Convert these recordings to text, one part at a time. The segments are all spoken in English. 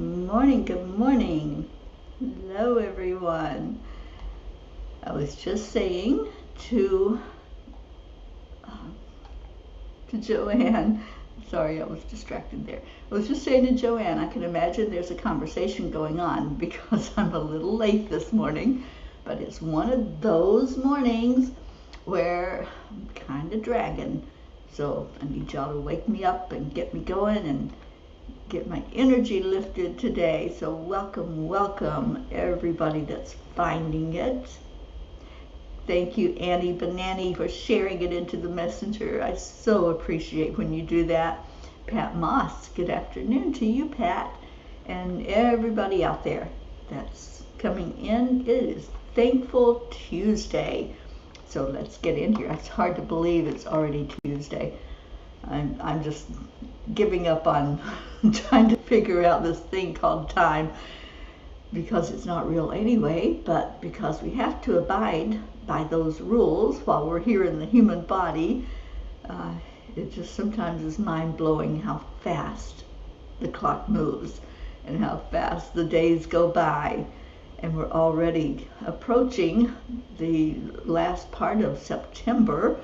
morning, good morning. Hello, everyone. I was just saying to Joanne, sorry, I was distracted there. I was just saying to Joanne, I can imagine there's a conversation going on because I'm a little late this morning, but it's one of those mornings where I'm kind of dragging. So I need y'all to wake me up and get me going and get my energy lifted today. So welcome everybody that's finding it. Thank you, Annie Banani, for sharing it into the messenger. I so appreciate when you do that. Pat Moss, good afternoon to you, Pat, and everybody out there that's coming in. It is Thankful Tuesday. So let's get in here. It's hard to believe it's already Tuesday. I'm just giving up on trying to figure out this thing called time, because it's not real anyway, but because we have to abide by those rules while we're here in the human body. It just sometimes is mind-blowing how fast the clock moves and how fast the days go by. And we're already approaching the last part of September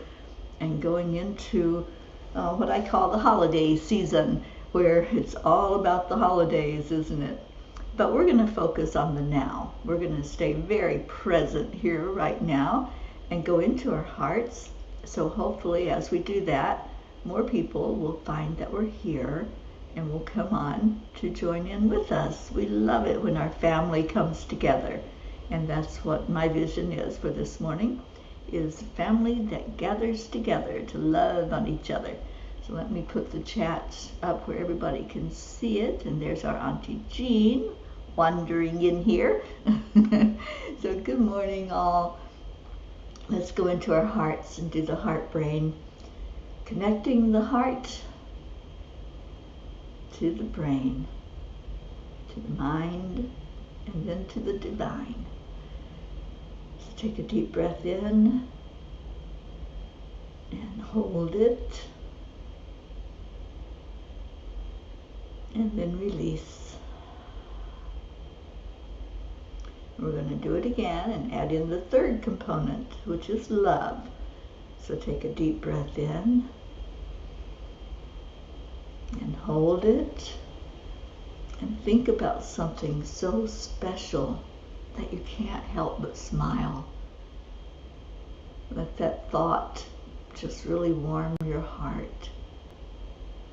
and going into what I call the holiday season, where it's all about the holidays, isn't it? But we're going to focus on the now. We're going to stay very present here right now and go into our hearts. So hopefully as we do that, more people will find that we're here and will come on to join in with us. We love it when our family comes together. And that's what my vision is for this morning, is a family that gathers together to love on each other. So let me put the chat up where everybody can see it. And there's our Auntie Jean wandering in here. So good morning, all. Let's go into our hearts and do the heart brain, connecting the heart to the brain, to the mind, and then to the divine. So take a deep breath in and hold it, and then release. We're going to do it again and add in the third component, which is love. So take a deep breath in and hold it, and think about something so special that you can't help but smile. Let that thought just really warm your heart.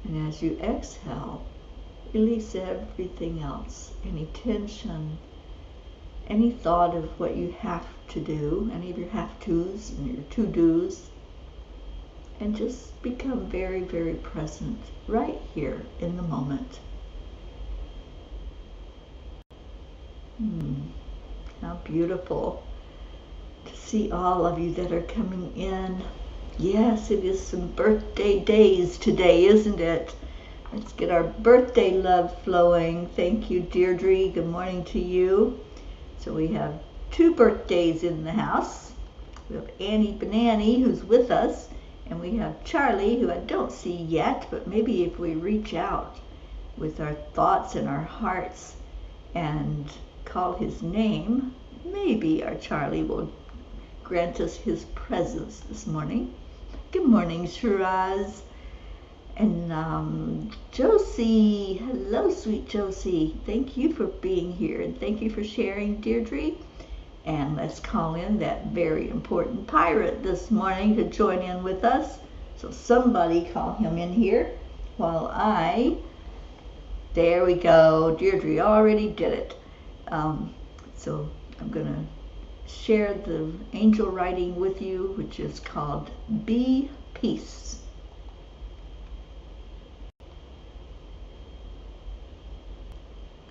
And as you exhale, release everything else, any tension, any thought of what you have to do, any of your have-tos and your to-dos, and just become very, very present right here in the moment. How beautiful to see all of you that are coming in. Yes, it is some birthday days today, isn't it? Let's get our birthday love flowing. Thank you, Deirdre. Good morning to you. So we have 2 birthdays in the house. We have Annie Banani, who's with us, and we have Charlie, who I don't see yet, but maybe if we reach out with our thoughts and our hearts and call his name, maybe our Charlie will grant us his presence this morning. Good morning, Shiraz. And Josie, hello, sweet Josie. Thank you for being here, and thank you for sharing, Deirdre. And let's call in that very important pirate this morning to join in with us. So somebody call him in here while there we go. Deirdre already did it. So I'm going to share the angel writing with you, which is called Be Peace.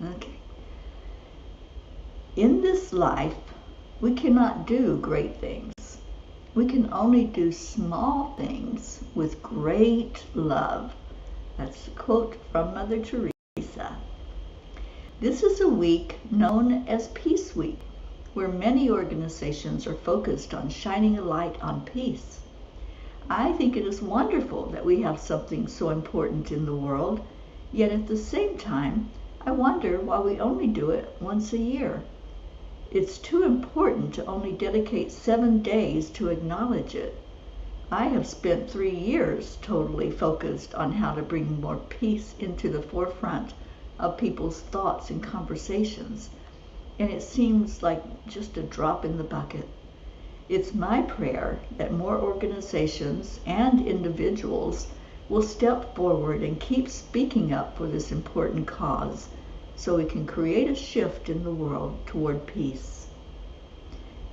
Okay. In this life, we cannot do great things. We can only do small things with great love. That's a quote from Mother Teresa. This is a week known as Peace Week, where many organizations are focused on shining a light on peace. I think it is wonderful that we have something so important in the world, yet at the same time, I wonder why we only do it once a year. It's too important to only dedicate 7 days to acknowledge it. I have spent 3 years totally focused on how to bring more peace into the forefront of people's thoughts and conversations, and it seems like just a drop in the bucket. It's my prayer that more organizations and individuals will step forward and keep speaking up for this important cause so we can create a shift in the world toward peace.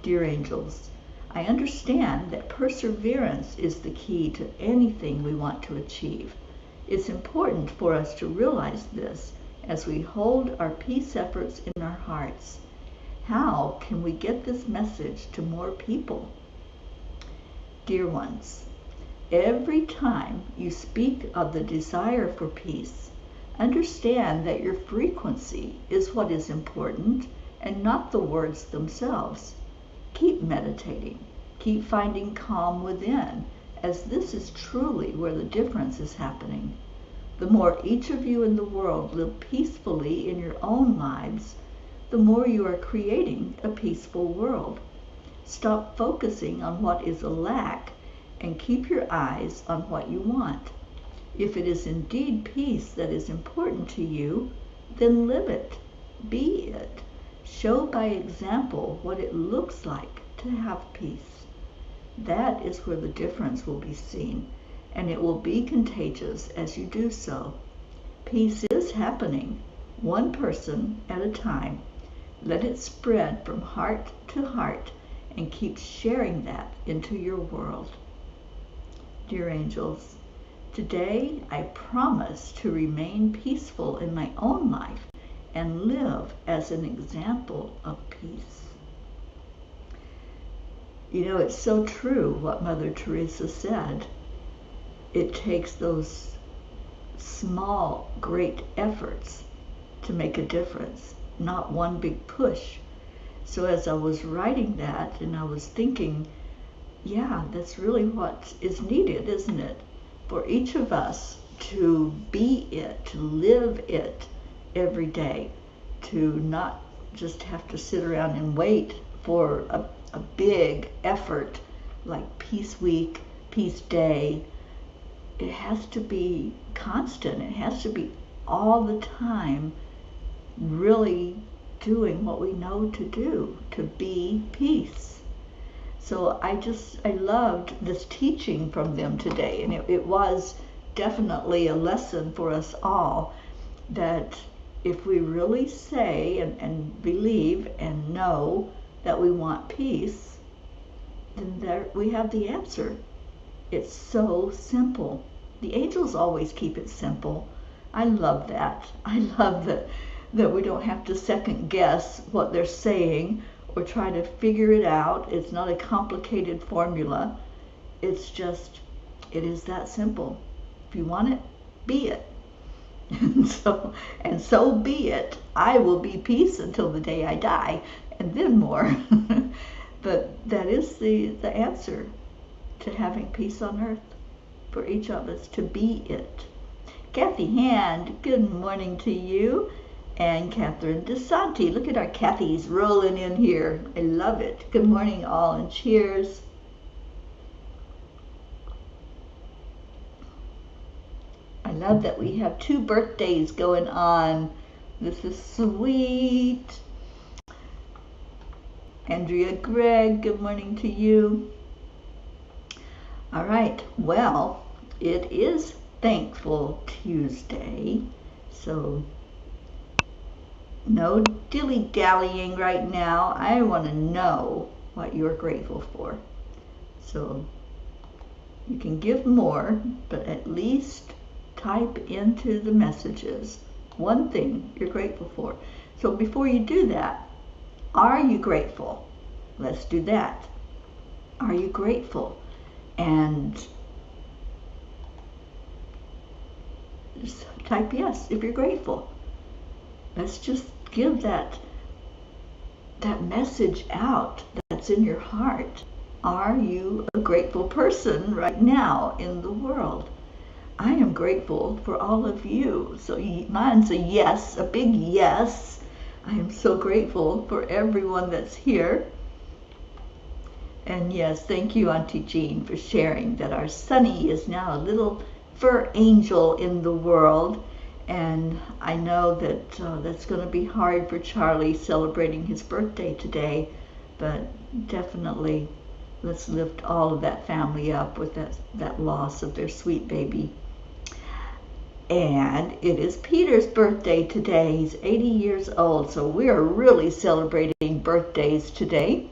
Dear angels, I understand that perseverance is the key to anything we want to achieve. It's important for us to realize this as we hold our peace efforts in our hearts. How can we get this message to more people? Dear ones, every time you speak of the desire for peace, understand that your frequency is what is important and not the words themselves. Keep meditating. Keep finding calm within, as this is truly where the difference is happening. The more each of you in the world live peacefully in your own lives, the more you are creating a peaceful world. Stop focusing on what is a lack and keep your eyes on what you want. If it is indeed peace that is important to you, then live it, be it. Show by example what it looks like to have peace. That is where the difference will be seen, and it will be contagious as you do so. Peace is happening, one person at a time. Let it spread from heart to heart and keep sharing that into your world. Dear angels, today I promise to remain peaceful in my own life and live as an example of peace. You know, it's so true what Mother Teresa said. It takes those small, great efforts to make a difference, not one big push. So as I was writing that, and I was thinking, yeah, that's really what is needed, isn't it? For each of us to be it, to live it every day, to not just have to sit around and wait for a big effort like Peace Week, Peace Day. It has to be constant. It has to be all the time really doing what we know to do, to be peace. So I loved this teaching from them today, and it was definitely a lesson for us all that if we really say and believe and know that we want peace, then there we have the answer. It's so simple. The angels always keep it simple. I love that. I love that we don't have to second guess what they're saying or try to figure it out. It's not a complicated formula. It's just, it is that simple. If you want it, be it. And so be it. I will be peace until the day I die, and then more. But that is the answer to having peace on earth for each of us, to be it. Kathy Hand, good morning to you. And Catherine DeSanti. Look at our Kathys rolling in here. I love it. Good morning all, and cheers. I love that we have 2 birthdays going on. This is sweet. Andrea Gregg, good morning to you. All right, well, it is Thankful Tuesday, so no dilly-dallying right now. I want to know what you're grateful for. So you can give more, but at least type into the messages one thing you're grateful for. So before you do that, are you grateful? Let's do that. Are you grateful? And just type yes if you're grateful. Let's just give that message out that's in your heart. Are you a grateful person right now in the world? I am grateful for all of you. So mine's a yes, a big yes. I am so grateful for everyone that's here. And yes, thank you, Auntie Jean, for sharing that our Sonny is now a little fur angel in the world. And I know that that's going to be hard for Charlie celebrating his birthday today, but definitely let's lift all of that family up with that loss of their sweet baby. And it is Peter's birthday today. He's 80 years old, so we are really celebrating birthdays today.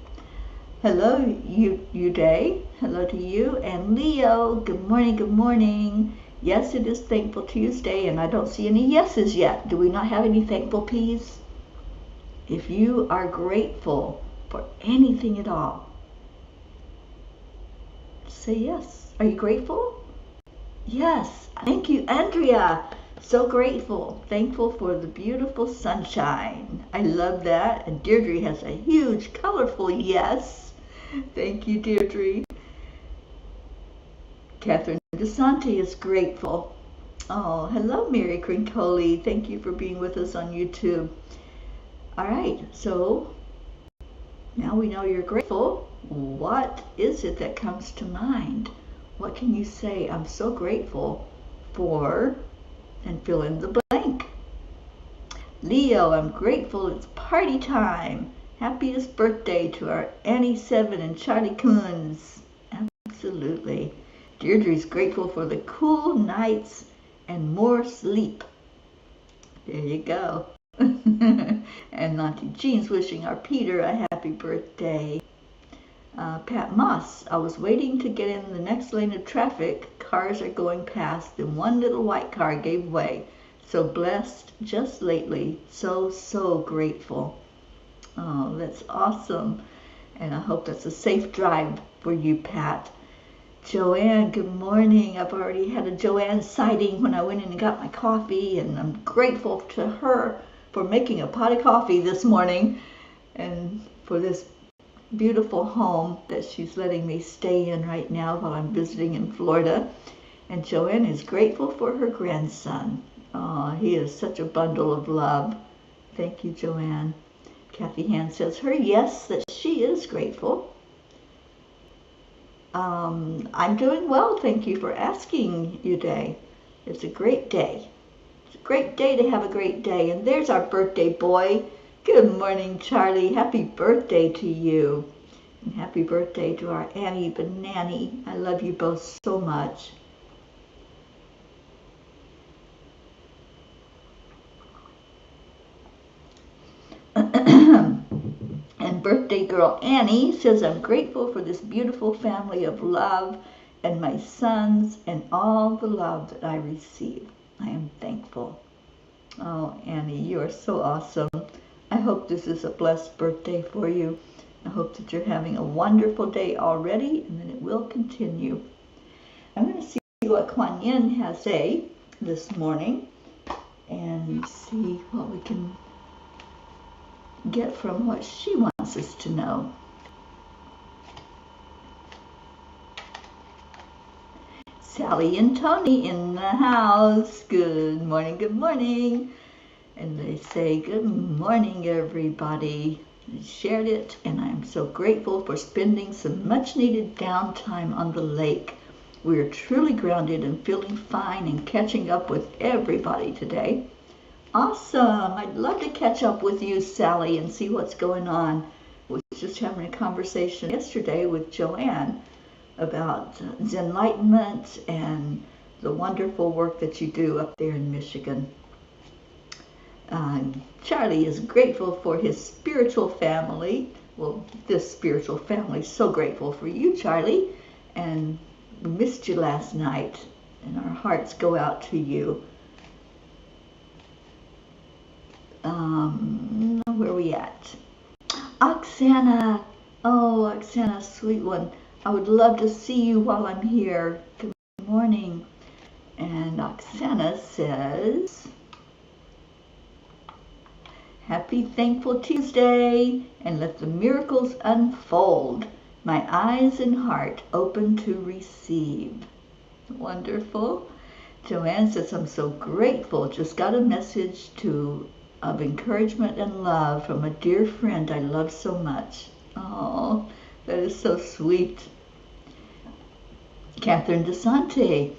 Hello, Uday. Hello to you. And Leo, good morning, good morning. Yes, it is Thankful Tuesday, and I don't see any yeses yet. Do we not have any thankful peas? If you are grateful for anything at all, say yes. Are you grateful? Yes. Thank you, Andrea. So grateful. Thankful for the beautiful sunshine. I love that. And Deirdre has a huge, colorful yes. Thank you, Deirdre. Catherine DeSanti is grateful. Oh, hello, Mary Crincoli. Thank you for being with us on YouTube. All right, so now we know you're grateful. What is it that comes to mind? What can you say? I'm so grateful for, and fill in the blank. Leo, I'm grateful it's party time. Happiest birthday to our Annie 7 and Charlie Coons. Absolutely. Deirdre's grateful for the cool nights and more sleep. There you go. And Auntie Jean's wishing our Peter a happy birthday. Pat Moss, I was waiting to get in the next lane of traffic. Cars are going past and one little white car gave way. So blessed just lately. So grateful. Oh, that's awesome. And I hope that's a safe drive for you, Pat. Joanne, good morning. I've already had a Joanne sighting when I went in and got my coffee, and I'm grateful to her for making a pot of coffee this morning and for this beautiful home that she's letting me stay in right now while I'm visiting in Florida. And Joanne is grateful for her grandson. Oh, he is such a bundle of love. Thank you, Joanne. Kathy Hand says her yes, that she is grateful. I'm doing well, thank you for asking, Uday. It's a great day. It's a great day to have a great day. And there's our birthday boy. Good morning, Charlie. Happy birthday to you. And happy birthday to our Annie Banani. I love you both so much. And birthday girl Annie says, I'm grateful for this beautiful family of love and my sons and all the love that I receive. I am thankful. Oh, Annie, you are so awesome. I hope this is a blessed birthday for you. I hope that you're having a wonderful day already and that it will continue. I'm going to see what Kuan Yin has to say this morning and see what we can get from what she wants us to know. Sally and Tony in the house. Good morning, good morning. And they say, good morning, everybody. I shared it, and I'm so grateful for spending some much-needed downtime on the lake. We are truly grounded and feeling fine and catching up with everybody today. Awesome. I'd love to catch up with you, Sally, and see what's going on. I was just having a conversation yesterday with Joanne about Enlightenment and the wonderful work that you do up there in Michigan. Charlie is grateful for his spiritual family. Well, this spiritual family is so grateful for you, Charlie. And we missed you last night, and our hearts go out to you. Where are we at? Oksana. Oh, Oksana, sweet one. I would love to see you while I'm here. Good morning. And Oksana says, Happy Thankful Tuesday, and let the miracles unfold. My eyes and heart open to receive. Wonderful. Joanne says, I'm so grateful. Just got a message of encouragement and love from a dear friend I love so much. Oh, that is so sweet. Catherine DeSante,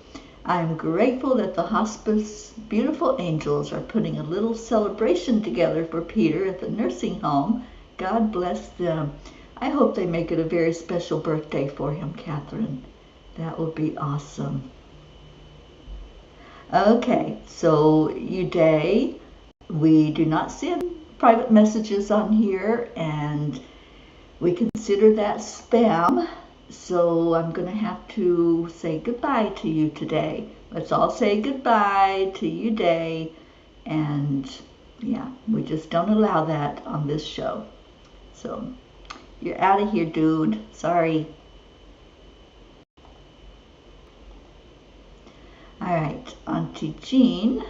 I'm grateful that the hospice beautiful angels are putting a little celebration together for Peter at the nursing home. God bless them. I hope they make it a very special birthday for him, Catherine. That would be awesome. Okay, so Uday, we do not send private messages on here, and we consider that spam. So I'm going to have to say goodbye to you today. Let's all say goodbye to Uday, and yeah, we just don't allow that on this show. So you're out of here, dude. Sorry. All right, Auntie Jean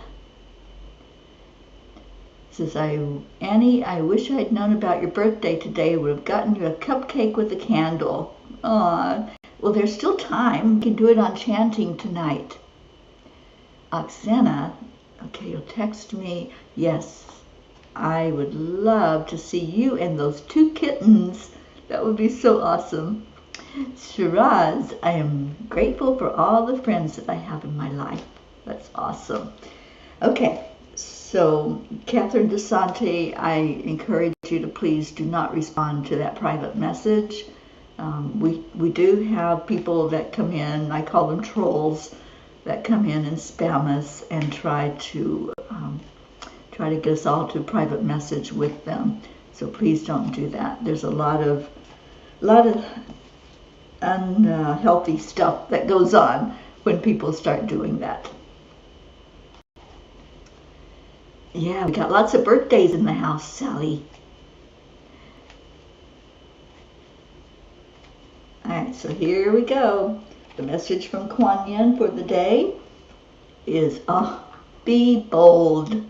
says, Annie, I wish I'd known about your birthday today. I would have gotten you a cupcake with a candle. Aw, well, there's still time. We can do it on chanting tonight. Oksana, okay, you'll text me. Yes, I would love to see you and those 2 kittens. That would be so awesome. Shiraz, I am grateful for all the friends that I have in my life. That's awesome. Okay, so Catherine DeSante, I encourage you to please do not respond to that private message. We do have people that come in, I call them trolls, that come in and spam us and try to get us all to private message with them. So please don't do that. There's a lot of unhealthy stuff that goes on when people start doing that. Yeah, we got lots of birthdays in the house, Sally. Alright, so here we go. The message from Kuan Yin for the day is, be bold.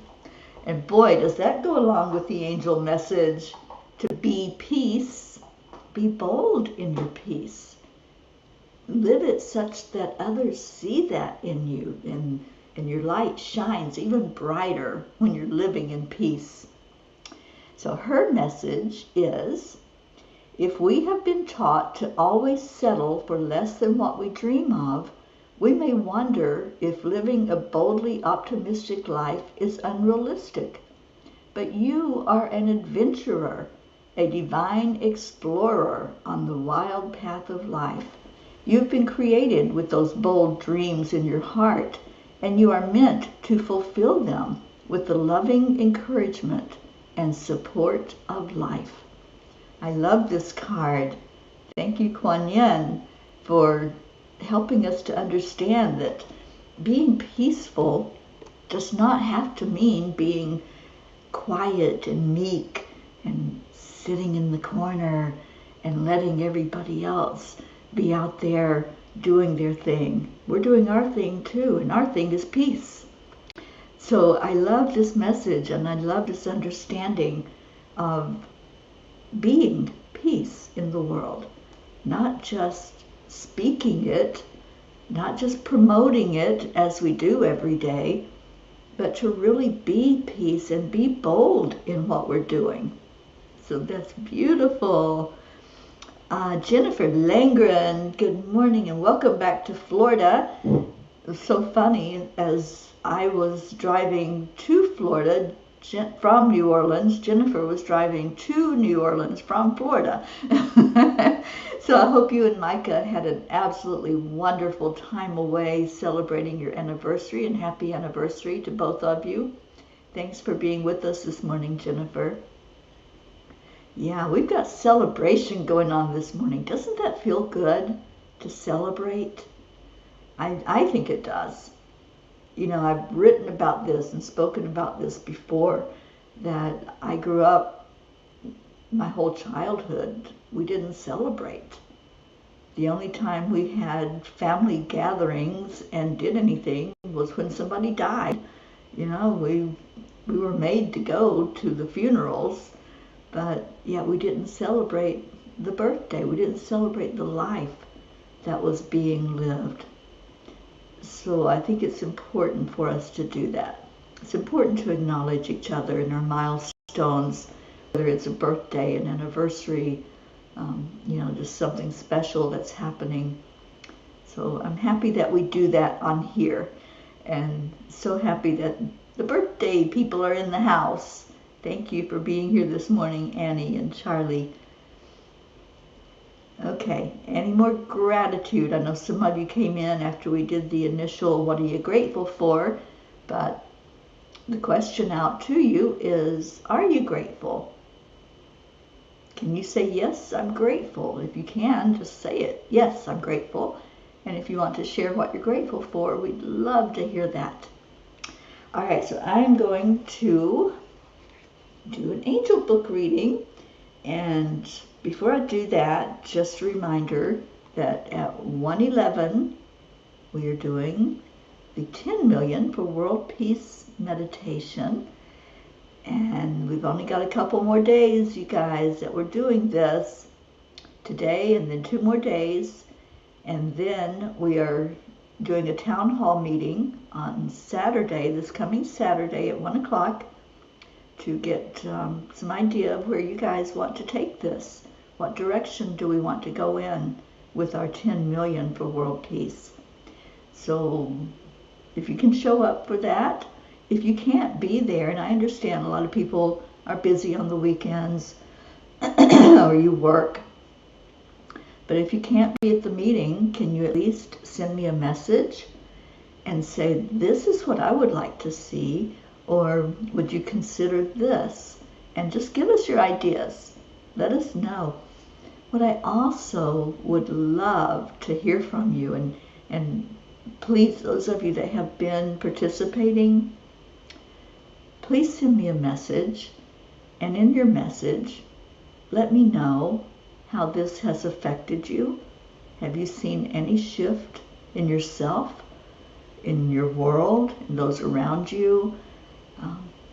And boy, does that go along with the angel message to be peace. Be bold in your peace. Live it such that others see that in you, and your light shines even brighter when you're living in peace. So her message is, if we have been taught to always settle for less than what we dream of, we may wonder if living a boldly optimistic life is unrealistic. But you are an adventurer, a divine explorer on the wild path of life. You've been created with those bold dreams in your heart, and you are meant to fulfill them with the loving encouragement and support of life. I love this card. Thank you, Kuan Yin, for helping us to understand that being peaceful does not have to mean being quiet and meek and sitting in the corner and letting everybody else be out there doing their thing. We're doing our thing too, and our thing is peace. So I love this message, and I love this understanding of being peace in the world, not just speaking it, not just promoting it as we do every day, but to really be peace and be bold in what we're doing. So that's beautiful. Jennifer Langren, good morning and welcome back to Florida. It was so funny, as I was driving to Florida from New Orleans, Jennifer was driving to New Orleans from Florida. So I hope you and Micah had an absolutely wonderful time away celebrating your anniversary, and happy anniversary to both of you. Thanks for being with us this morning, Jennifer. Yeah, we've got celebration going on this morning. Doesn't that feel good to celebrate? I think it does. You know, I've written about this and spoken about this before, that I grew up, my whole childhood, we didn't celebrate. The only time we had family gatherings and did anything was when somebody died. You know, we were made to go to the funerals, but yet we didn't celebrate the birthday. We didn't celebrate the life that was being lived. So I think it's important for us to do that. It's important to acknowledge each other in our milestones, whether it's a birthday, an anniversary, just something special that's happening. So I'm happy that we do that on here, and so happy that the birthday people are in the house. Thank you for being here this morning, Annie and Charlie. Okay, any more gratitude? I know some of you came in after we did the initial what are you grateful for, but the question out to you is, are you grateful? Can you say, yes, I'm grateful? If you can, just say it. Yes, I'm grateful. And if you want to share what you're grateful for, we'd love to hear that. All right, so I'm going to do an angel book reading. And before I do that, just a reminder that at 1:11, we are doing the 10 million for world peace meditation. And we've only got a couple more days, you guys, that we're doing this. Today and then 2 more days. And then we are doing a town hall meeting on Saturday, this coming Saturday at 1 o'clock, to get some idea of where you guys want to take this. What direction do we want to go in with our 10 million for world peace? So if you can show up for that. If you can't be there, and I understand a lot of people are busy on the weekends or you work, but if you can't be at the meeting, can you at least send me a message and say, this is what I would like to see, or would you consider this? And just give us your ideas. Let us know. What I also would love to hear from you, and please, those of you that have been participating, please send me a message, and in your message, let me know how this has affected you. Have you seen any shift in yourself, in your world, in those around you?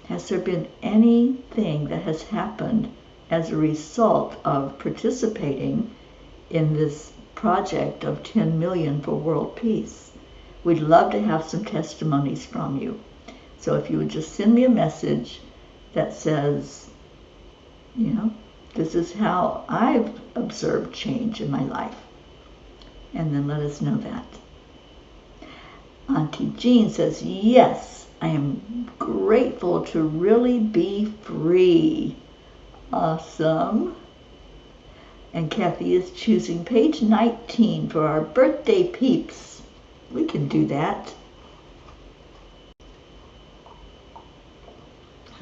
Has there been anything that has happened as a result of participating in this project of 10 million for world peace? We'd love to have some testimonies from you. So if you would just send me a message that says, this is how I've observed change in my life, and then let us know that. Auntie Jean says, yes, I am grateful to really be free. Awesome. And Kathy is choosing page 19 for our birthday peeps. We can do that.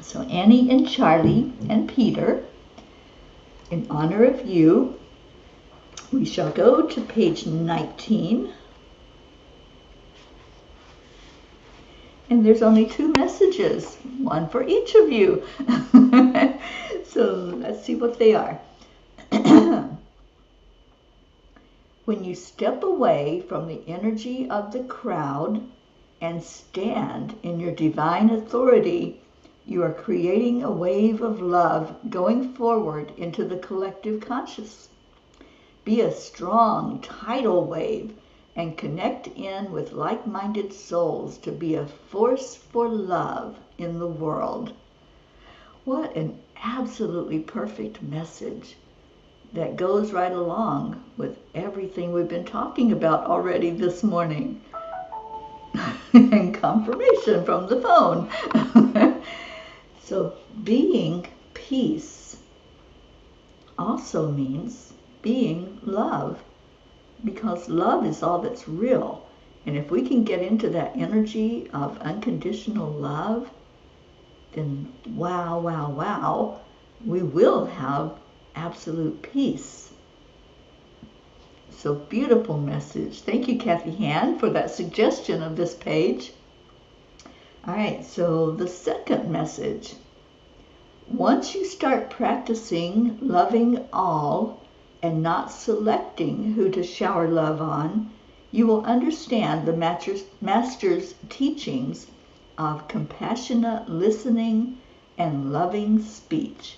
So Annie and Charlie and Peter, in honor of you, we shall go to page 19. And there's only 2 messages, one for each of you. So let's see what they are. When you step away from the energy of the crowd and stand in your divine authority, you are creating a wave of love going forward into the collective conscious. Be a strong tidal wave and connect in with like-minded souls to be a force for love in the world. What an absolutely perfect message that goes right along with everything we've been talking about already this morning. And confirmation from the phone. So being peace also means being love, because love is all that's real. And if we can get into that energy of unconditional love, then wow, wow, wow, we will have absolute peace. So beautiful message. Thank you, Kathy Han, for that suggestion of this page. All right, so the second message. Once you start practicing loving all and not selecting who to shower love on, you will understand the Master's teachings of compassionate listening and loving speech.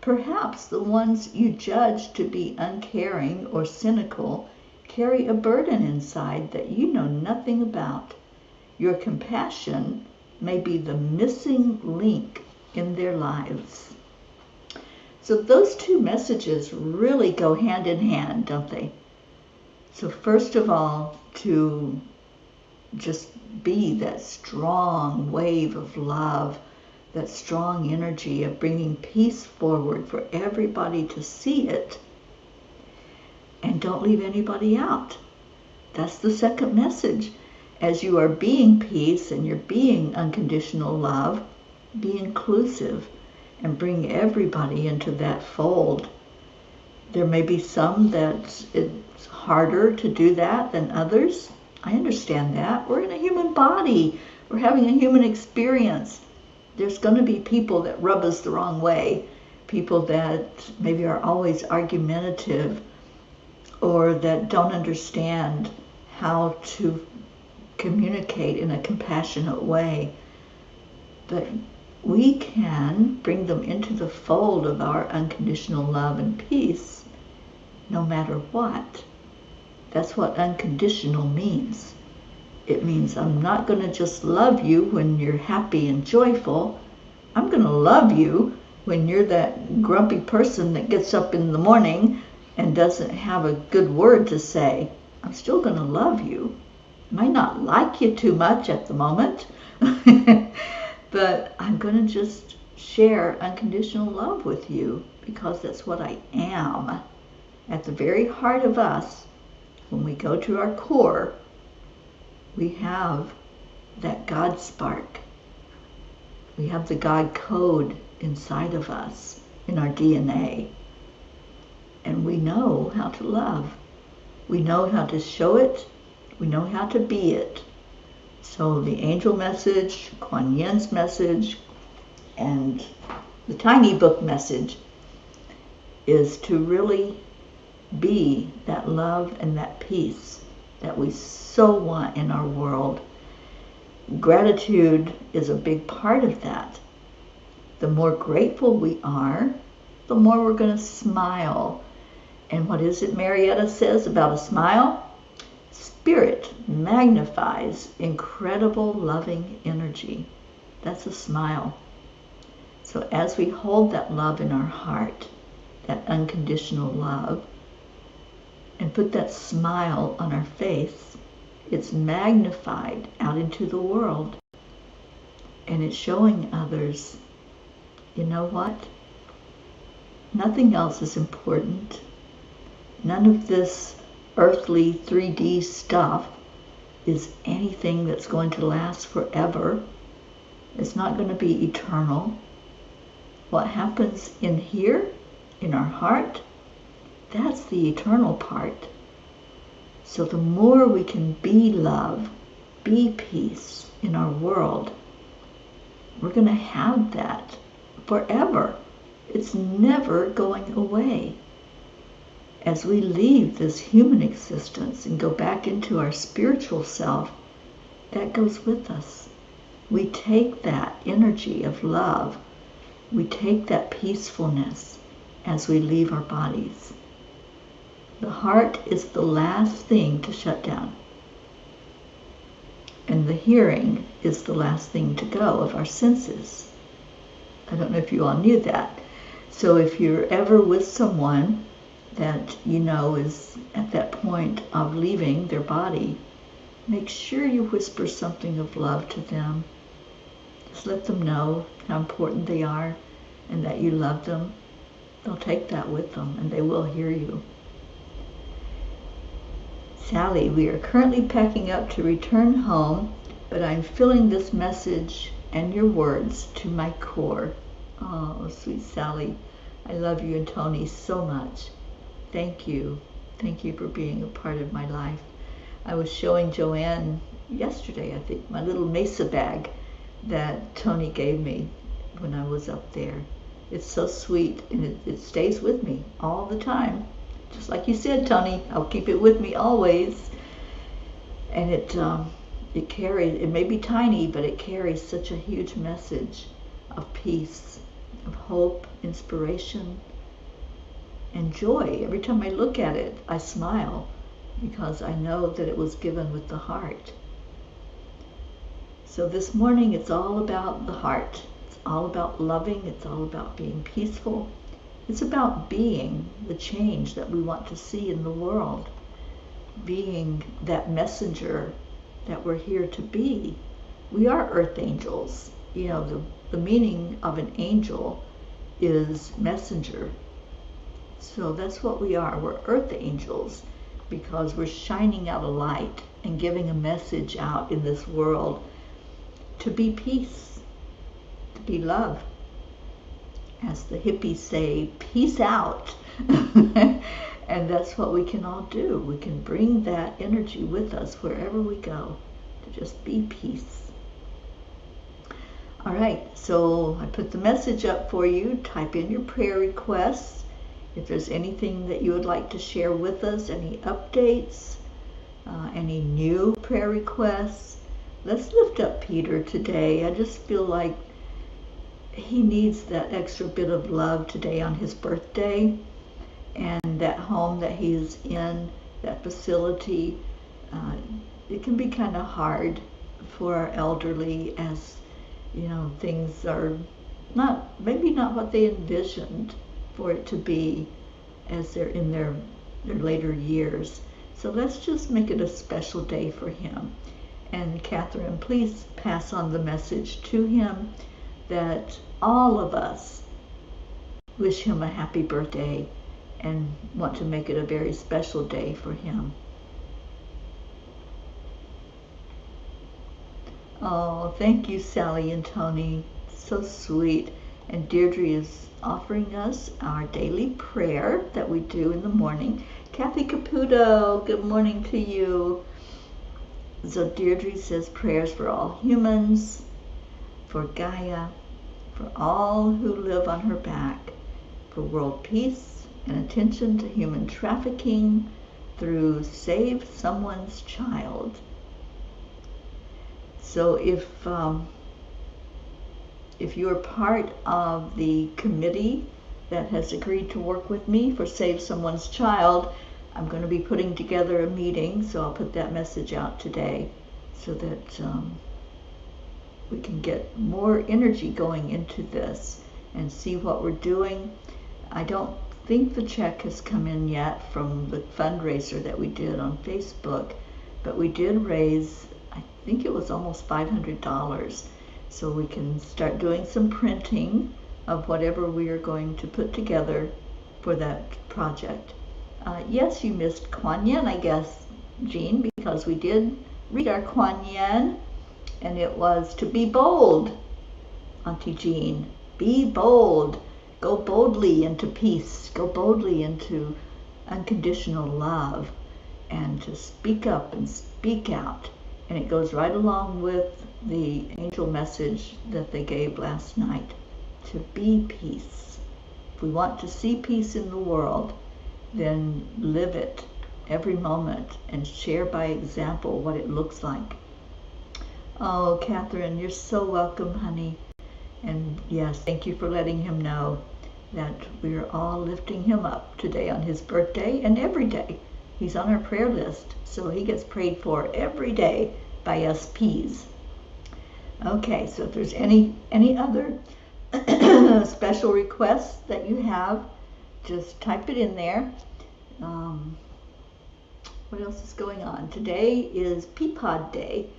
Perhaps the ones you judge to be uncaring or cynical carry a burden inside that you know nothing about. Your compassion may be the missing link in their lives. So those two messages really go hand in hand, don't they? So first of all, to just be that strong wave of love, that strong energy of bringing peace forward for everybody to see it. And don't leave anybody out. That's the second message. As you are being peace and you're being unconditional love, be inclusive and bring everybody into that fold. There may be some that it's harder to do that than others. I understand that. We're in a human body. We're having a human experience. There's going to be people that rub us the wrong way, people that maybe are always argumentative or that don't understand how to communicate in a compassionate way. But we can bring them into the fold of our unconditional love and peace no matter what. That's what unconditional means. It means I'm not going to just love you when you're happy and joyful. I'm going to love you when you're that grumpy person that gets up in the morning and doesn't have a good word to say. I'm still going to love you. Might not like you too much at the moment, but I'm going to just share unconditional love with you because that's what I am. At the very heart of us, when we go to our core, we have that God spark. We have the God code inside of us, in our DNA. And we know how to love. We know how to show it. We know how to be it. So the angel message, Kuan Yin's message, and the tiny book message is to really be that love and that peace that we so want in our world. Gratitude is a big part of that. The more grateful we are, the more we're going to smile. And what is it Marietta says about a smile? Spirit magnifies incredible loving energy. That's a smile. So as we hold that love in our heart, that unconditional love, and put that smile on our face, it's magnified out into the world. And it's showing others, you know what? Nothing else is important. None of this earthly 3D stuff is anything that's going to last forever. It's not going to be eternal. What happens in here, in our heart, that's the eternal part. So the more we can be love, be peace in our world, we're going to have that forever. It's never going away. As we leave this human existence and go back into our spiritual self, that goes with us. We take that energy of love, we take that peacefulness as we leave our bodies. The heart is the last thing to shut down. And the hearing is the last thing to go of our senses. I don't know if you all knew that. So if you're ever with someone that you know is at that point of leaving their body, make sure you whisper something of love to them. Just let them know how important they are and that you love them. They'll take that with them and they will hear you. Sally, we are currently packing up to return home, but I'm feeling this message and your words to my core. Oh, sweet Sally, I love you and Tony so much. Thank you. Thank you for being a part of my life. I was showing Joanne yesterday, I think, my little mesa bag that Tony gave me when I was up there. It's so sweet, and it stays with me all the time. Just like you said, Tony, I'll keep it with me always. And it carries, it may be tiny, but it carries such a huge message of peace, of hope, inspiration, and joy. Every time I look at it, I smile. because I know that it was given with the heart. So this morning it's all about the heart. It's all about loving. It's all about being peaceful. It's about being the change that we want to see in the world. Being that messenger that we're here to be. We are earth angels. You know, the meaning of an angel is messenger. So that's what we are. We're earth angels because we're shining out a light and giving a message out in this world to be peace, to be love. As the hippies say, peace out. And that's what we can all do. We can bring that energy with us wherever we go, to just be peace. All right, so I put the message up for you. Type in your prayer requests. If there's anything that you would like to share with us, any updates, any new prayer requests. Let's lift up Peter today. I just feel like he needs that extra bit of love today on his birthday. And that home that he's in, that facility, it can be kind of hard for our elderly, as you know, things are maybe not what they envisioned for it to be as they're in their later years. So let's just make it a special day for him. And Catherine, please pass on the message to him that all of us wish him a happy birthday and want to make it a very special day for him. Oh, thank you, Sally and Tony. So sweet. And Deirdre is offering us our daily prayer that we do in the morning. Kathy Caputo, good morning to you. So Deirdre says prayers for all humans, for Gaia, for all who live on her back, for world peace and attention to human trafficking through Save Someone's Child. So if you're part of the committee that has agreed to work with me for Save Someone's Child, I'm going to be putting together a meeting, so I'll put that message out today so that we can get more energy going into this and see what we're doing. I don't think the check has come in yet from the fundraiser that we did on Facebook, but we did raise, I think it was almost $500, so we can start doing some printing of whatever we are going to put together for that project. Yes, you missed Kuan Yin, I guess, Jean, because we did read our Kuan Yin, and it was to be bold, Auntie Jean. Be bold. Go boldly into peace. Go boldly into unconditional love, and to speak up and speak out. And it goes right along with the angel message that they gave last night, to be peace. If we want to see peace in the world, then live it every moment and share by example what it looks like. Oh, Catherine, you're so welcome, honey. And yes, thank you for letting him know that we are all lifting him up today on his birthday and every day. He's on our prayer list, so he gets prayed for every day by us P's. Okay, so if there's any other special requests that you have, just type it in there. What else is going on? Today is Peapod Day.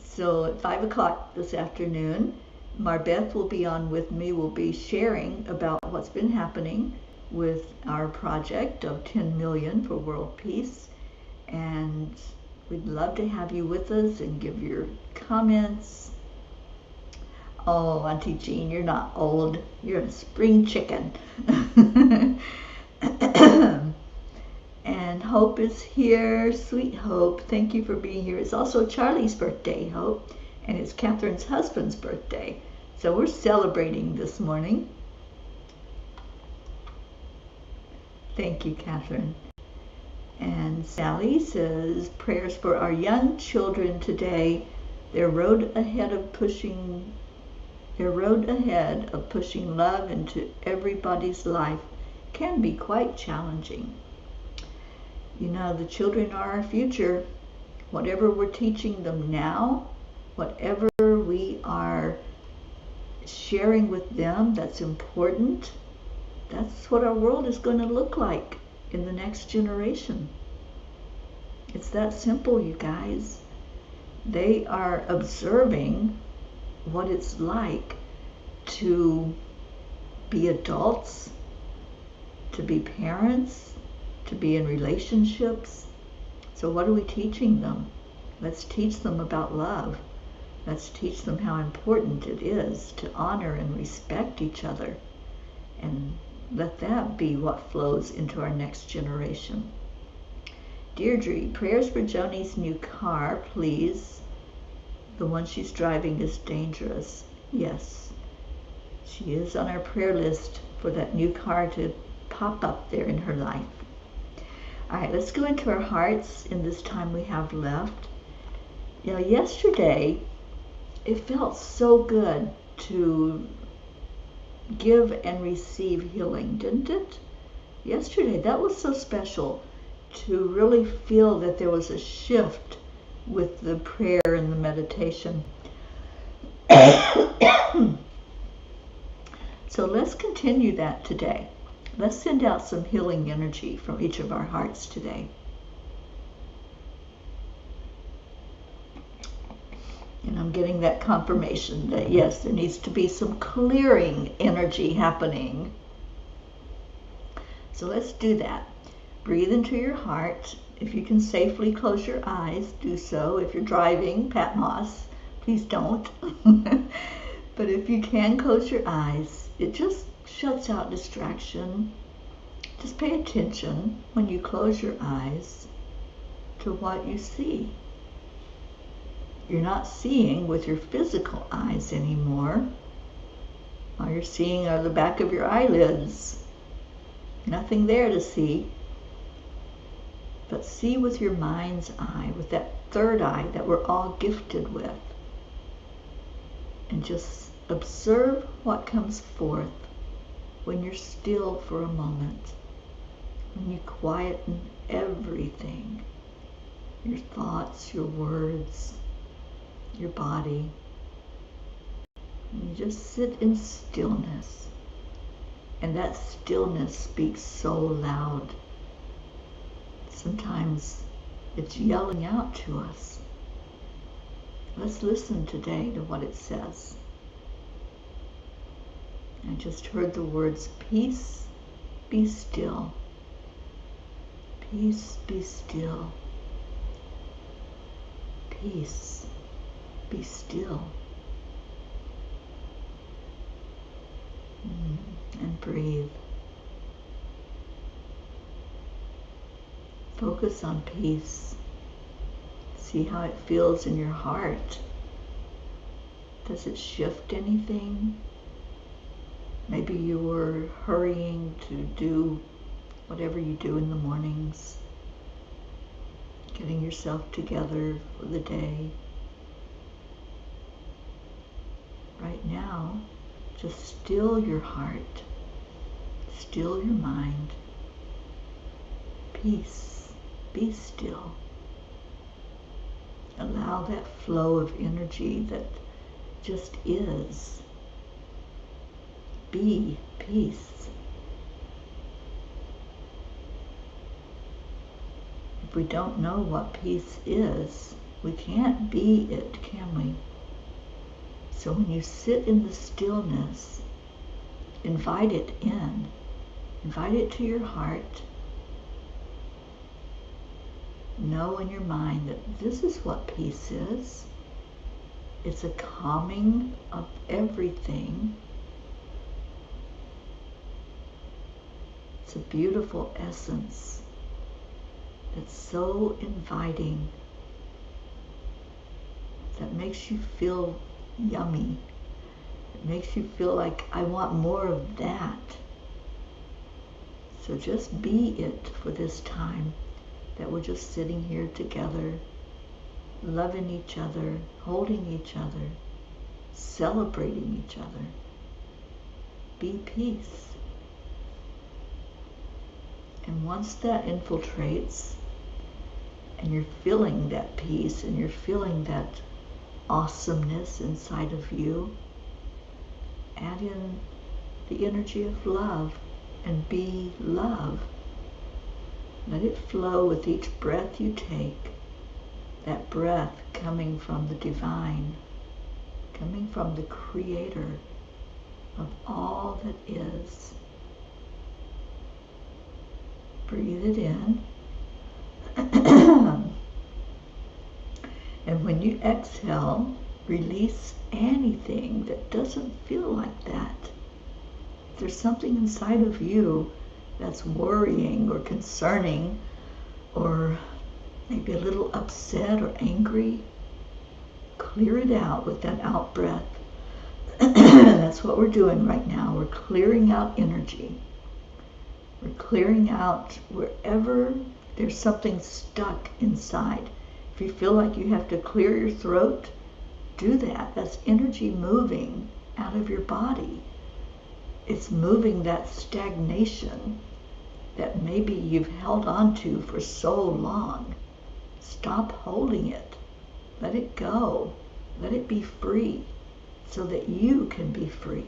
So at 5 o'clock this afternoon, Marbeth will be on with me. We'll be sharing about what's been happening with our project of 10 million for world peace. And we'd love to have you with us and give your comments. Oh, Auntie Jean, you're not old. You're a spring chicken. And Hope is here. Sweet Hope, thank you for being here. It's also Charlie's birthday, Hope, and it's Catherine's husband's birthday. So we're celebrating this morning. Thank you, Catherine. And Sally says, prayers for our young children today. Their road ahead of pushing love into everybody's life can be quite challenging. You know, the children are our future. Whatever we're teaching them now, whatever we are sharing with them that's important, that's what our world is going to look like in the next generation. It's that simple, you guys. They are observing what it's like to be adults, to be parents, to be in relationships. So what are we teaching them? Let's teach them about love. Let's teach them how important it is to honor and respect each other. And let that be what flows into our next generation. Deirdre, prayers for Joni's new car, please. The one she's driving is dangerous. Yes, she is on our prayer list for that new car to pop up there in her life. All right, let's go into our hearts in this time we have left. You know, yesterday, it felt so good to give and receive healing, didn't it? Yesterday, that was so special to really feel that there was a shift with the prayer and the meditation. So let's continue that today. Let's send out some healing energy from each of our hearts today. And I'm getting that confirmation that yes, there needs to be some clearing energy happening. So let's do that. Breathe into your heart. If you can safely close your eyes, do so. If you're driving, Pat Moss, please don't. But if you can close your eyes, it just shuts out distraction. Just pay attention when you close your eyes to what you see. You're not seeing with your physical eyes anymore. All you're seeing are the back of your eyelids. Nothing there to see. But see with your mind's eye, with that third eye that we're all gifted with. And just observe what comes forth when you're still for a moment. When you quieten everything. Your thoughts, your words, your body. And you just sit in stillness. And that stillness speaks so loud. Sometimes it's yelling out to us. Let's listen today to what it says. I just heard the words, peace, be still. Peace, be still. Peace, be still. And breathe. Focus on peace. See how it feels in your heart. Does it shift anything? Maybe you were hurrying to do whatever you do in the mornings, getting yourself together for the day. Right now, just still your heart, still your mind. Peace, be still. Allow that flow of energy that just is. Be peace. If we don't know what peace is, we can't be it, can we? So when you sit in the stillness, invite it in. Invite it to your heart. Know in your mind that this is what peace is. It's a calming of everything. It's a beautiful essence that's so inviting, that makes you feel yummy. It makes you feel like, I want more of that. So just be it for this time that we're just sitting here together, loving each other, holding each other, celebrating each other. Be peace. And once that infiltrates, and you're feeling that peace, and you're feeling that awesomeness inside of you, add in the energy of love and be love. Let it flow with each breath you take, that breath coming from the divine, coming from the creator of all that is. Breathe it in. And when you exhale, release anything that doesn't feel like that. If there's something inside of you that's worrying or concerning, or maybe a little upset or angry, clear it out with that out breath. That's what we're doing right now. We're clearing out energy. We're clearing out wherever there's something stuck inside. If you feel like you have to clear your throat, do that. That's energy moving out of your body. It's moving that stagnation that maybe you've held on to for so long. Stop holding it. Let it go. Let it be free so that you can be free.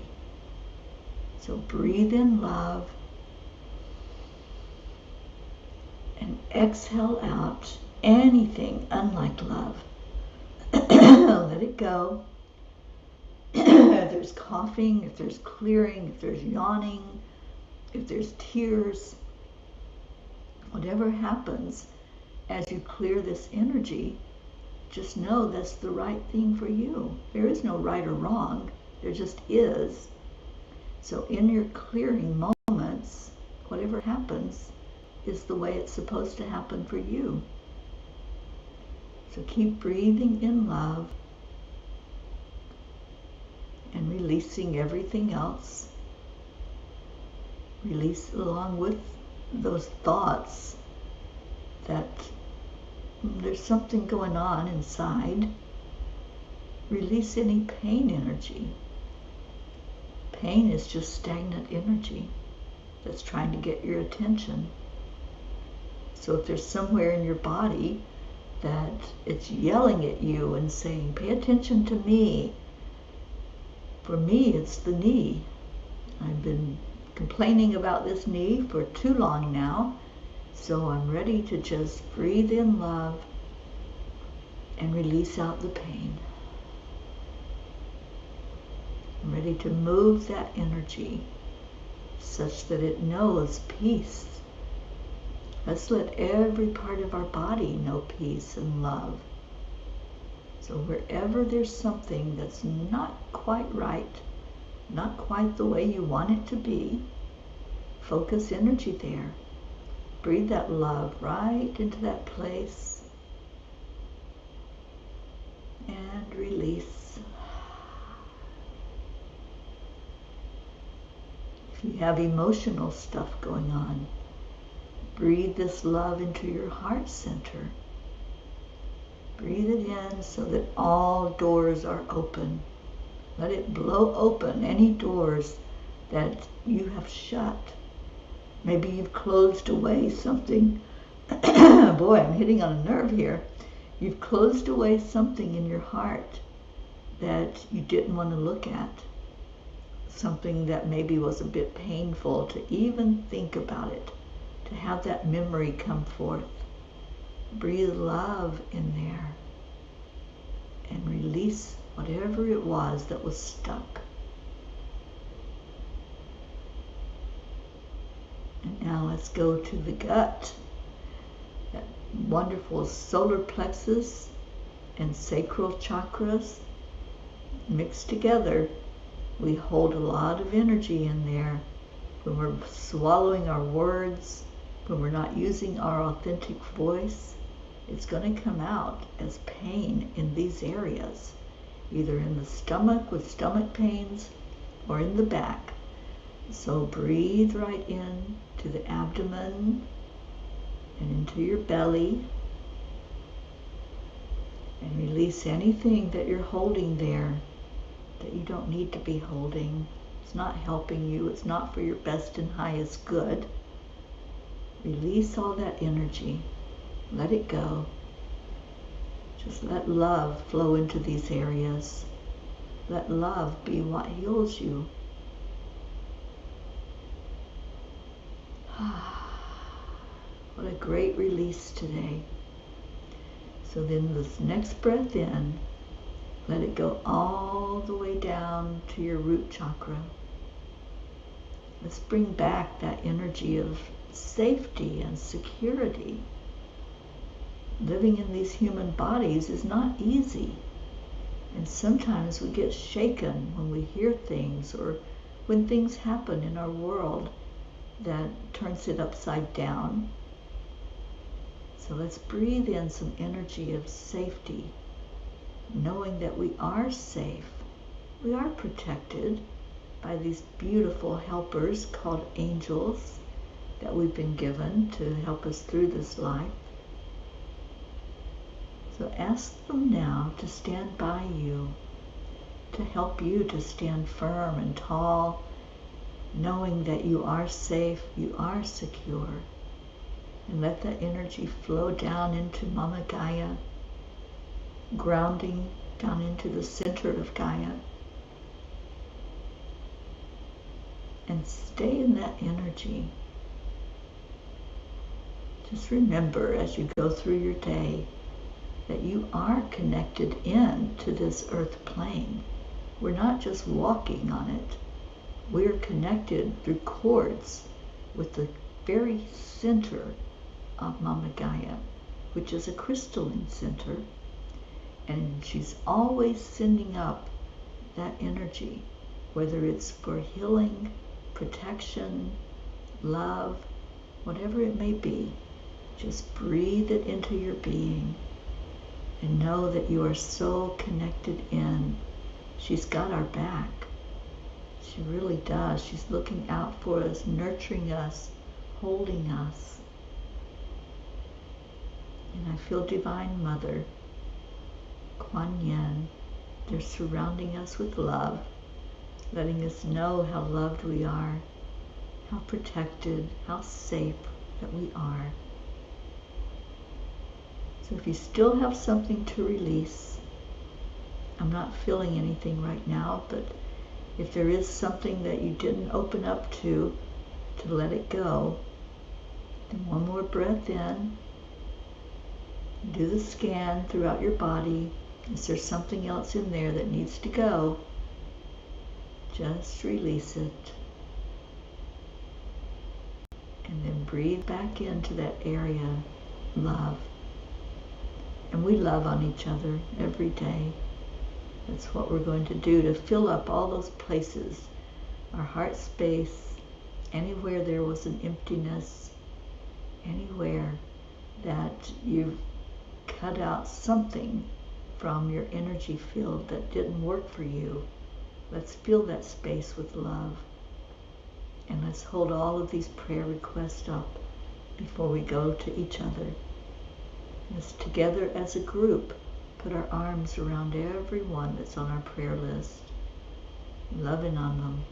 So breathe in love and exhale out anything unlike love. Let it go. If there's coughing, if there's clearing, if there's yawning, if there's tears, whatever happens as you clear this energy, just know that's the right thing for you. There is no right or wrong. There just is. So in your clearing moments, whatever happens is the way it's supposed to happen for you. So keep breathing in love and releasing everything else. Release along with those thoughts that there's something going on inside. Release any pain energy. Pain is just stagnant energy that's trying to get your attention. So if there's somewhere in your body that it's yelling at you and saying, pay attention to me. For me, it's the knee. I've been complaining about this knee for too long now. So I'm ready to just breathe in love and release out the pain. I'm ready to move that energy such that it knows peace. Let's let every part of our body know peace and love. So wherever there's something that's not quite right, not quite the way you want it to be, focus energy there. Breathe that love right into that place and release. If you have emotional stuff going on, breathe this love into your heart center. Breathe it in so that all doors are open. Let it blow open any doors that you have shut. Maybe you've closed away something. Boy, I'm hitting on a nerve here. You've closed away something in your heart that you didn't want to look at. Something that maybe was a bit painful to even think about it, to have that memory come forth. Breathe love in there and release whatever it was that was stuck. And now let's go to the gut. That wonderful solar plexus and sacral chakras mixed together. We hold a lot of energy in there when we're swallowing our words, when we're not using our authentic voice. It's going to come out as pain in these areas, either in the stomach with stomach pains or in the back. So breathe right in to the abdomen and into your belly and release anything that you're holding there that you don't need to be holding. It's not helping you. It's not for your best and highest good. Release all that energy. Let it go. Just let love flow into these areas. Let love be what heals you. What a great release today. So then this next breath in, let it go all the way down to your root chakra. Let's bring back that energy of safety and security. Living in these human bodies is not easy. And sometimes we get shaken when we hear things or when things happen in our world that turns it upside down. So let's breathe in some energy of safety, knowing that we are safe. We are protected by these beautiful helpers called angels that we've been given to help us through this life. So ask them now to stand by you, to help you to stand firm and tall, knowing that you are safe, you are secure. And let that energy flow down into Mama Gaia, grounding down into the center of Gaia. And stay in that energy. Just remember as you go through your day that you are connected in to this earth plane. We're not just walking on it. We're connected through cords with the very center of Mama Gaia, which is a crystalline center. And she's always sending up that energy, whether it's for healing, protection, love, whatever it may be. Just breathe it into your being and know that you are so connected in. She's got our back. She really does. She's looking out for us, nurturing us, holding us. And I feel Divine Mother, Kuan Yin, they're surrounding us with love, letting us know how loved we are, how protected, how safe that we are. So if you still have something to release, I'm not feeling anything right now, but if there is something that you didn't open up to let it go, then one more breath in. Do the scan throughout your body. Is there something else in there that needs to go? Just release it. And then breathe back into that area, love. And we love on each other every day. That's what we're going to do to fill up all those places, our heart space, anywhere there was an emptiness, anywhere that you've cut out something from your energy field that didn't work for you. Let's fill that space with love. And let's hold all of these prayer requests up before we go to each other. Let's together as a group put our arms around everyone that's on our prayer list, loving on them,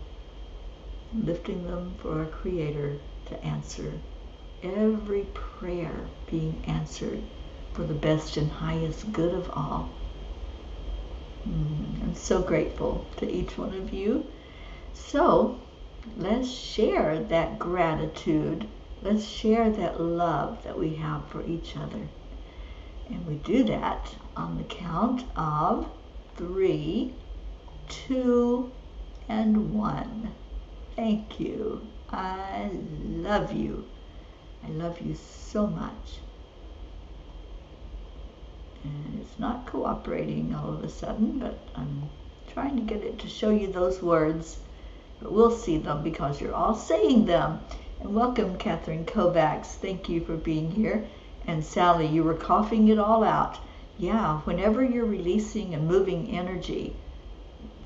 lifting them for our Creator to answer. Every prayer being answered for the best and highest good of all. I'm so grateful to each one of you. So let's share that gratitude. Let's share that love that we have for each other. And we do that on the count of 3, 2, and 1. Thank you. I love you. I love you so much. And it's not cooperating all of a sudden, but I'm trying to get it to show you those words. But we'll see them because you're all saying them. And welcome, Catherine Kovacs. Thank you for being here. And Sally, you were coughing it all out. Yeah, whenever you're releasing and moving energy,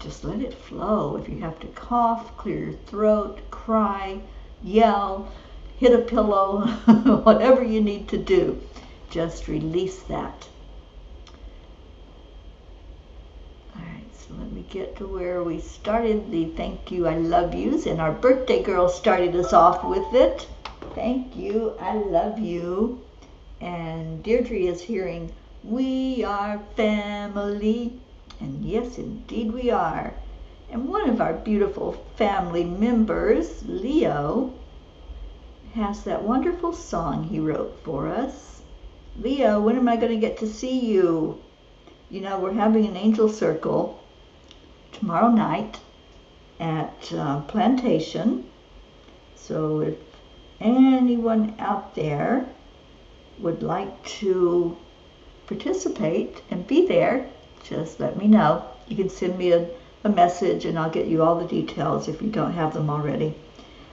just let it flow. If you have to cough, clear your throat, cry, yell, hit a pillow, whatever you need to do, just release that. All right, so let me get to where we started the thank you, I love yous, and our birthday girl started us off with it. Thank you, I love you. And Deirdre is hearing We are family. And yes, indeed we are. And one of our beautiful family members, Leo, has that wonderful song he wrote for us. Leo, when am I going to get to see you? You know, we're having an angel circle tomorrow night at Plantation. So if anyone out there would like to participate and be there, just let me know. You can send me a message and I'll get you all the details if you don't have them already.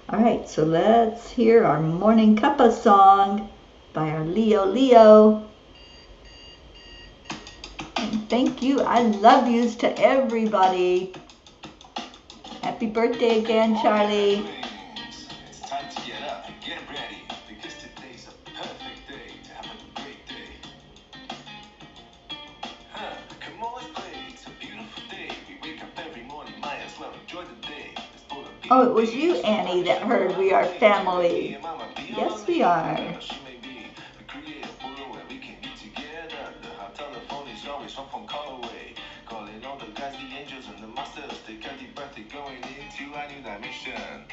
All right, so let's hear our Morning Cuppa song by our Leo. And thank you. I love yous to everybody. Happy birthday again, Charlie. It's time to get up and get ready, because today's a perfect day to have a great day. Come on, let's play. It's a beautiful day. We wake up every morning, might as well enjoy the day. Oh, it was you, Annie, that heard we are family. Yes, we are. One phone call away, calling all the guys, the angels and the masters. Take a deep breath, going into a new dimension.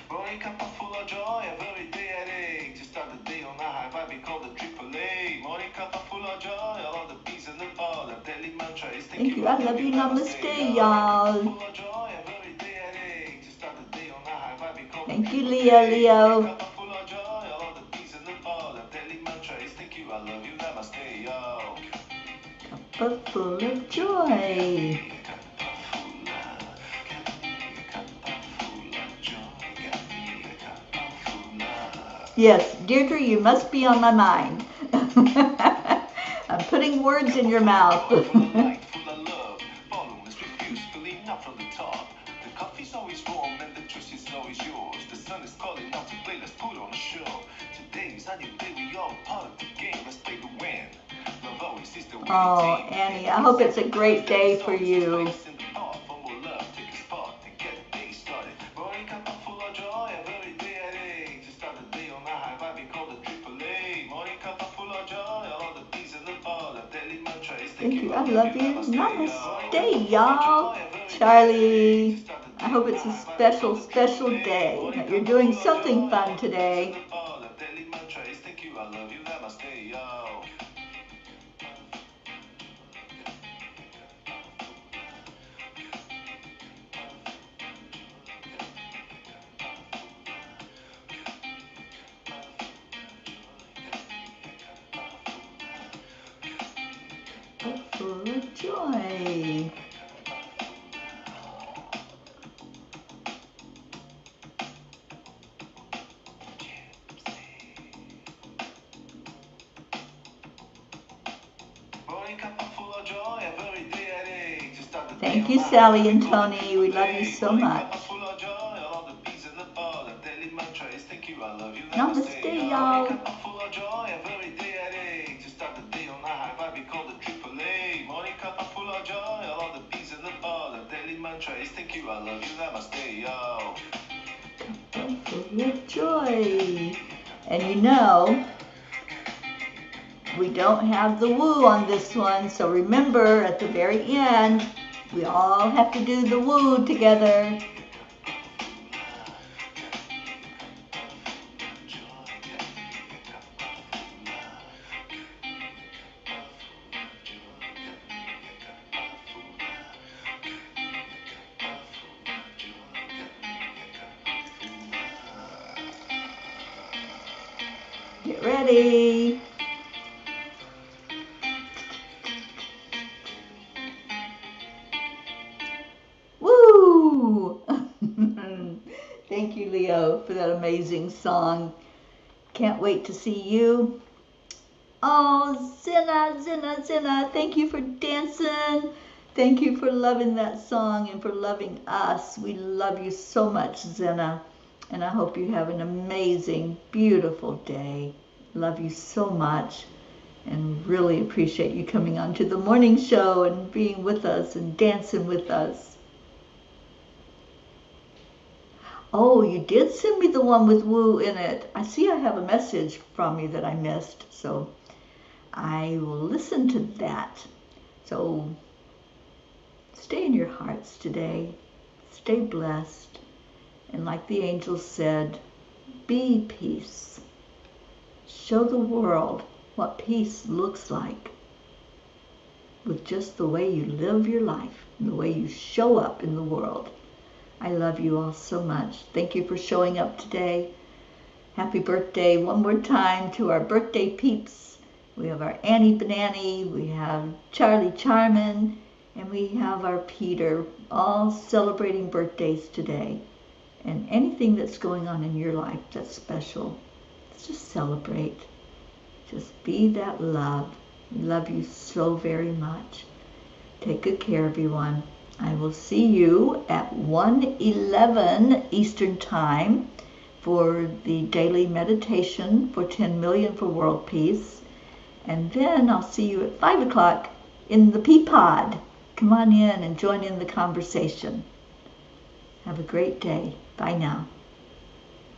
Morning Cuppa full of joy, every day at 8. To start the day on a high vibe, we call the AAA. Morning Cuppa full of joy, all of the peace and the ball. The daily mantra is thank you, I love you, namaste, y'all. Full of joy, every day at 8. To start the day on a high vibe, we call thank you, Leo. Cuppa full of joy, all of the peace and the ball. The daily mantra is thank you, I love you, namaste, yo. Cuppa full of joy. Yes, Deirdre, you must be on my mind. I'm putting words in your mouth. The coffee's always warm and the juice is always yours. The sun is calling out to play, let's put on a show. Today's a new day, we all part of the game, let's play to win. Love always is the winning team. Oh, Annie, I hope it's a great day for you. Thank you. I love you. Namaste, y'all. Charlie, I hope it's a special, special day. That you're doing something fun today. Full of joy. Thank you, Sally and Tony. We love you so much. Namaste, y'all. Morning Cuppa full of joy, all the peace in the ball. The daily mantra is thank you, I love you, namaste, yo. Cuppa full of joy. And you know, we don't have the woo on this one, so remember at the very end, we all have to do the woo together. Get ready. Woo! Thank you, Leo, for that amazing song. Can't wait to see you. Oh, Zina, thank you for dancing. Thank you for loving that song and for loving us. We love you so much, Zina. And I hope you have an amazing, beautiful day. Love you so much and really appreciate you coming on to the morning show and being with us and dancing with us. Oh, you did send me the one with woo in it. I see I have a message from you that I missed, so I will listen to that. So stay in your hearts today. Stay blessed. And like the angels said, be peace. Show the world what peace looks like with just the way you live your life, the way you show up in the world. I love you all so much. Thank you for showing up today. Happy birthday one more time to our birthday peeps. We have our Annie Banani, we have Charlie Charmin, and we have our Peter, all celebrating birthdays today. And anything that's going on in your life that's special, let's just celebrate. Just be that love. We love you so very much. Take good care, everyone. I will see you at 1:11 Eastern Time for the daily meditation for 10 million for world peace. And then I'll see you at 5 o'clock in the Peapod. Come on in and join in the conversation. Have a great day. Bye now.